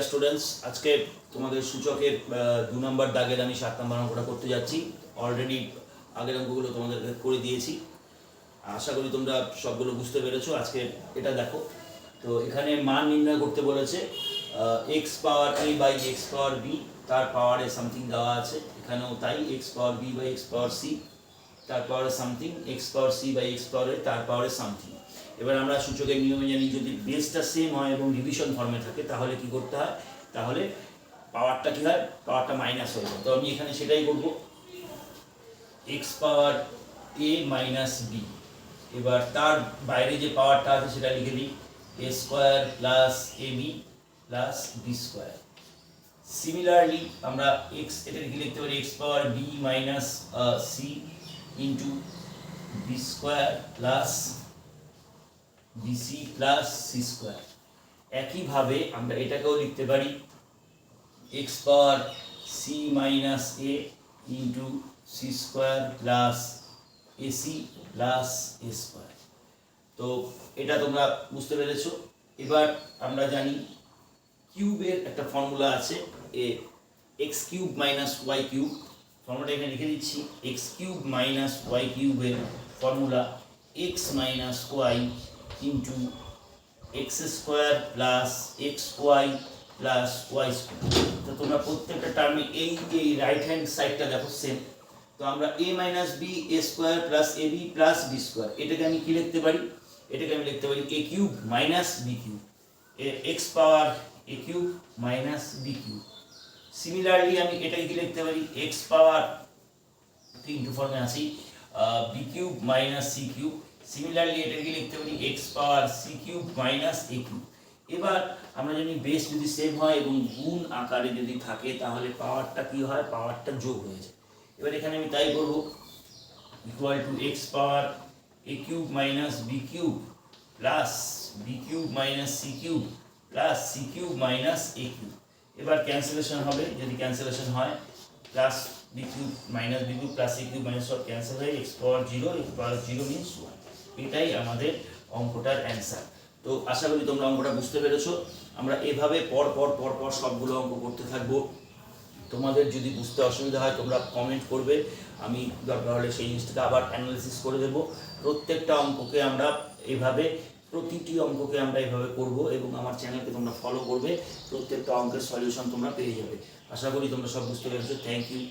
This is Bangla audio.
ডিয়ার স্টুডেন্টস, আজকে তোমাদের সূচকের 2 নম্বর দাগের আমি 7 নম্বর অঙ্কটা করতে যাচ্ছি। অলরেডি আগের অঙ্কগুলো তোমাদের করে দিয়েছি, আশা করি তোমরা সবগুলো বুঝতে পেরেছো। আজকে এটা দেখো, তো এখানে মান নির্ণয় করতে বলেছে x power a by x power b, তার পাওয়ারে সামথিং দেওয়া আছে, এখানেও তাই x power b by x power c, তার পাওয়ারে something, x power c by x power a, তার পাওয়ারে সামথিং। এবার আমরা সূচকের নিয়মে জানি যদি বেসটা সেম হয় এবং ডিভিশন ফর্মে থাকে তাহলে কি করতে হয়, তাহলে পাওয়ারটা কি হয়, পাওয়ারটা মাইনাস হয়ে যায়। তো আমি এখানে সেটাই করব, x power a minus b. এবার তার বাইরে যে পাওয়ারটা আছে সেটা লিখে দিই, a square plus a b plus b square. Similarly আমরা এক্স এটাকে কি লিখতে পারি, x power b minus c into b square plus b c plus c square. একইভাবে আমরা এটাকেও লিখতে পারি x power c minus a into c square plus a c plus a square. তো এটা তোমরা বুঝতে পেরেছো। এবার আমরা জানি কিউবের একটা ফর্মুলা আছে, X cube minus Y cube. ফর্মুলাটা এখানে লিখে দিচ্ছি, এক্স কিউব মাইনাস ওয়াই কিউবের formula X minus Y into X square plus X Y plus Y square. তো তোমরা প্রত্যেকটা টার্মে এই রাইট হ্যান্ড সাইডটা দেখো সেম। তো আমরা a minus b a square plus a b plus b square, এটাকে আমি কি লিখতে পারি, এটাকে আমি লিখতে পারি a cube minus b cube, x power a cube minus b cube. Similarly আমি এটাকে কি লিখতে পারি, এক্স পাওয়ার ইন্টু ফর্মে আসি B cube minus C cube. Similarly এটাকে লিখতে পারি x power C cube minus এ কিউব। এবার আমরা জানি বেস যদি সেম হয় এবং গুণ আকারে যদি থাকে তাহলে পাওয়ারটা কি হয়, পাওয়ারটা যোগ হয়ে যায়। এবার এখানে আমি তাই করব, equal to x power a cube minus b cube plus b cube minus C cube plus c cube minus A cube. এবার ক্যান্সেলেশন হবে, যদি ক্যান্সেলেশন হয় plus b cube minus b cube plus a cube minus সব ক্যান্সেল হয়ে x power zero, x power zero means one. এটাই আমাদের অঙ্কটার অ্যান্সার। তো আশা করি তোমরা অঙ্কটা বুঝতে পেরেছো। আমরা এভাবে পর পর পর পর সবগুলো অঙ্ক করতে থাকবো। তোমাদের যদি বুঝতে অসুবিধা হয় তোমরা কমেন্ট করবে, আমি দরকার হলে সেই জিনিসটাকে আবার অ্যানালিসিস করে দেবো। প্রত্যেকটা অঙ্ককে আমরা এভাবে, প্রতিটি অঙ্ককে আমরা এভাবে করব এবং আমার চ্যানেলকে তোমরা ফলো করবে, প্রত্যেকটা অঙ্কের সলিউশন তোমরা পেয়ে যাবে। আশা করি তোমরা সব বুঝতে পেরেছো। Thank you.